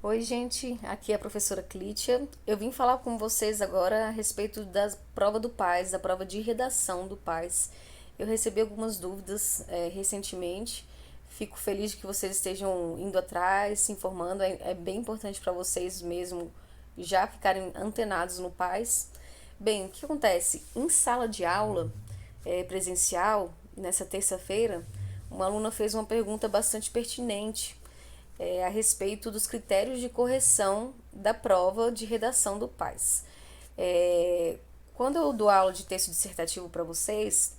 Oi, gente, aqui é a professora Clítia. Eu vim falar com vocês agora a respeito da prova do PAS, da prova de redação do PAS. Eu recebi algumas dúvidas recentemente. Fico feliz de que vocês estejam indo atrás, se informando. É bem importante para vocês mesmo já ficarem antenados no PAS. Bem, o que acontece? Em sala de aula presencial, nessa terça-feira, uma aluna fez uma pergunta bastante pertinente a respeito dos critérios de correção da prova de redação do PAS. É, Quando eu dou aula de texto dissertativo para vocês,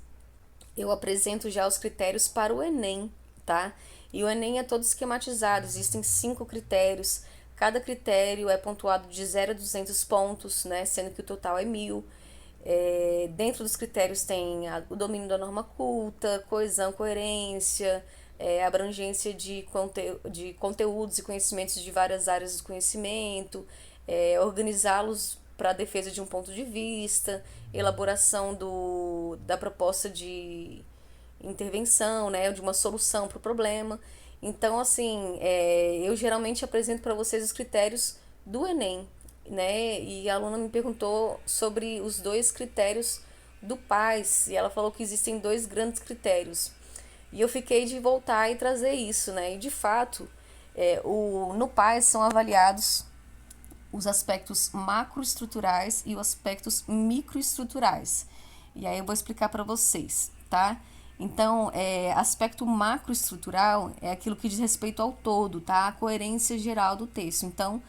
eu apresento já os critérios para o Enem, tá? E o Enem é todo esquematizado, existem 5 critérios, cada critério é pontuado de 0 a 200 pontos, né? Sendo que o total é 1.000. Dentro dos critérios tem o domínio da norma culta, coesão, coerência, abrangência de conteúdos e conhecimentos de várias áreas do conhecimento, organizá-los para a defesa de um ponto de vista, elaboração da proposta de intervenção, né, de uma solução para o problema. Então, assim, eu geralmente apresento para vocês os critérios do Enem, né? E a aluna me perguntou sobre os 2 critérios do PAS, e ela falou que existem 2 grandes critérios. E eu fiquei de voltar e trazer isso, né? E de fato, no PAS são avaliados os aspectos macroestruturais e os aspectos microestruturais. E aí eu vou explicar para vocês, tá? Então, aspecto macroestrutural é aquilo que diz respeito ao todo, tá? A coerência geral do texto. Então,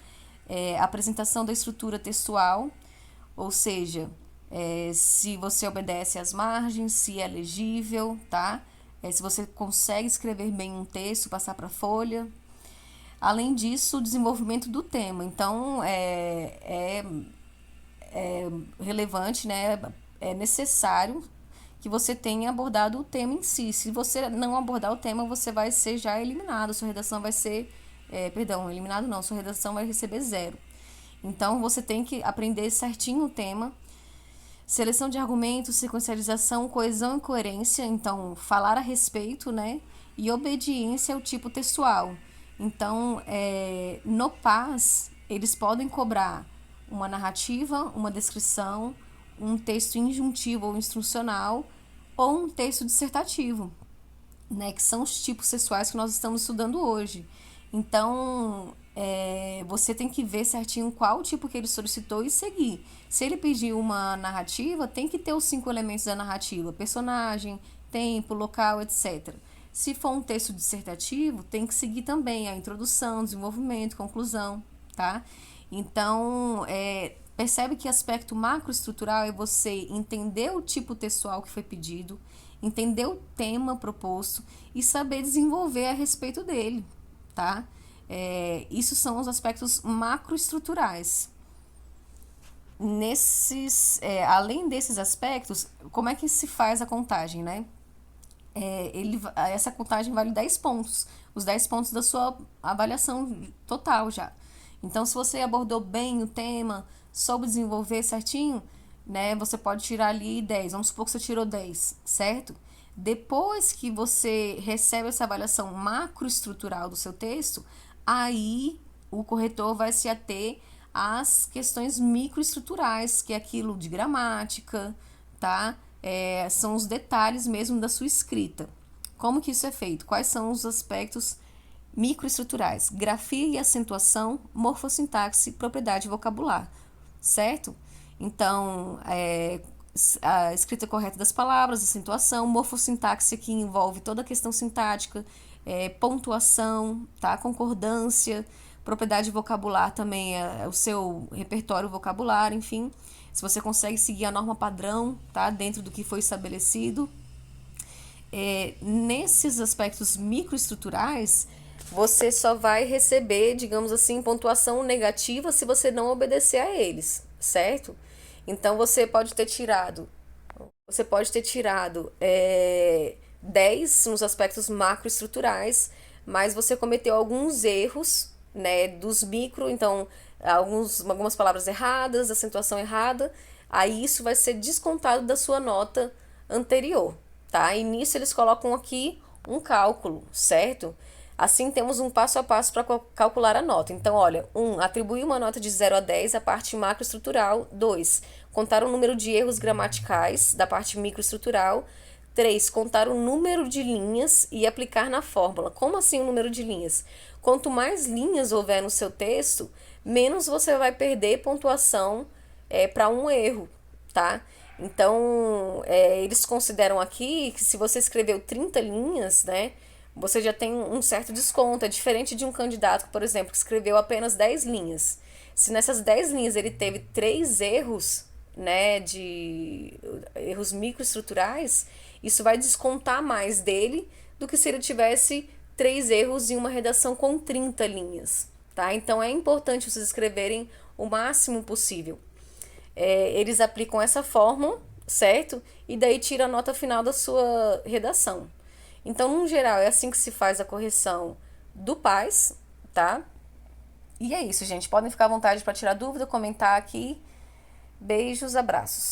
a apresentação da estrutura textual, ou seja, se você obedece às margens, se é legível, tá? Se você consegue escrever bem um texto, passar para a folha. Além disso, o desenvolvimento do tema. Então, é relevante, né? É necessário que você tenha abordado o tema em si. Se você não abordar o tema, você vai ser já eliminado. Sua redação vai ser. Perdão, eliminado não, sua redação vai receber 0. Então, você tem que aprender certinho o tema. Seleção de argumentos, sequencialização, coesão e coerência. Então, falar a respeito, né? E obediência ao tipo textual. Então, no PAS, eles podem cobrar uma narrativa, uma descrição, um texto injuntivo ou instrucional ou um texto dissertativo, né, que são os tipos sexuais que nós estamos estudando hoje. Então, você tem que ver certinho qual tipo que ele solicitou e seguir. Se ele pediu uma narrativa, tem que ter os 5 elementos da narrativa: personagem, tempo, local, etc. Se for um texto dissertativo, tem que seguir também a introdução, desenvolvimento, conclusão, tá? Então, percebe que aspecto macroestrutural é você entender o tipo textual que foi pedido, entender o tema proposto e saber desenvolver a respeito dele, tá? Isso são os aspectos macroestruturais. Além desses aspectos, como é que se faz a contagem, né? Essa contagem vale 10 pontos, os 10 pontos da sua avaliação total já. Então, se você abordou bem o tema, soube desenvolver certinho, né, você pode tirar ali 10. Vamos supor que você tirou 10, certo? Depois que você recebe essa avaliação macroestrutural do seu texto, aí o corretor vai se ater às questões microestruturais, que é aquilo de gramática, tá? São os detalhes mesmo da sua escrita. Como que isso é feito? Quais são os aspectos microestruturais? Grafia e acentuação, morfossintaxe, propriedade vocabular, certo? Então, a escrita correta das palavras, acentuação, morfossintaxe, que envolve toda a questão sintática, pontuação, tá? Concordância, propriedade vocabular também é o seu repertório vocabular, enfim. Se você consegue seguir a norma padrão, tá? Dentro do que foi estabelecido. Nesses aspectos microestruturais, você só vai receber, digamos assim, pontuação negativa se você não obedecer a eles, certo? Então você pode ter tirado 10 nos aspectos macroestruturais, mas você cometeu alguns erros, né, dos micro, então algumas palavras erradas, acentuação errada, aí isso vai ser descontado da sua nota anterior, tá? E nisso eles colocam aqui um cálculo, certo? Assim, temos um passo a passo para calcular a nota. Então, olha, 1. Atribuir uma nota de 0 a 10 à parte macroestrutural. 2. Contar o número de erros gramaticais da parte microestrutural. 3. Contar o número de linhas e aplicar na fórmula. Como assim o número de linhas? Quanto mais linhas houver no seu texto, menos você vai perder pontuação para um erro, tá? Então, eles consideram aqui que se você escreveu 30 linhas, né, você já tem um certo desconto. É diferente de um candidato, por exemplo, que escreveu apenas 10 linhas. Se nessas 10 linhas ele teve 3 erros, né, de erros microestruturais, isso vai descontar mais dele do que se ele tivesse 3 erros em uma redação com 30 linhas, tá? Então é importante vocês escreverem o máximo possível. Eles aplicam essa fórmula, certo? E daí tira a nota final da sua redação. Então, no geral, é assim que se faz a correção do PAS, tá? E é isso, gente. Podem ficar à vontade para tirar dúvida, comentar aqui. Beijos, abraços.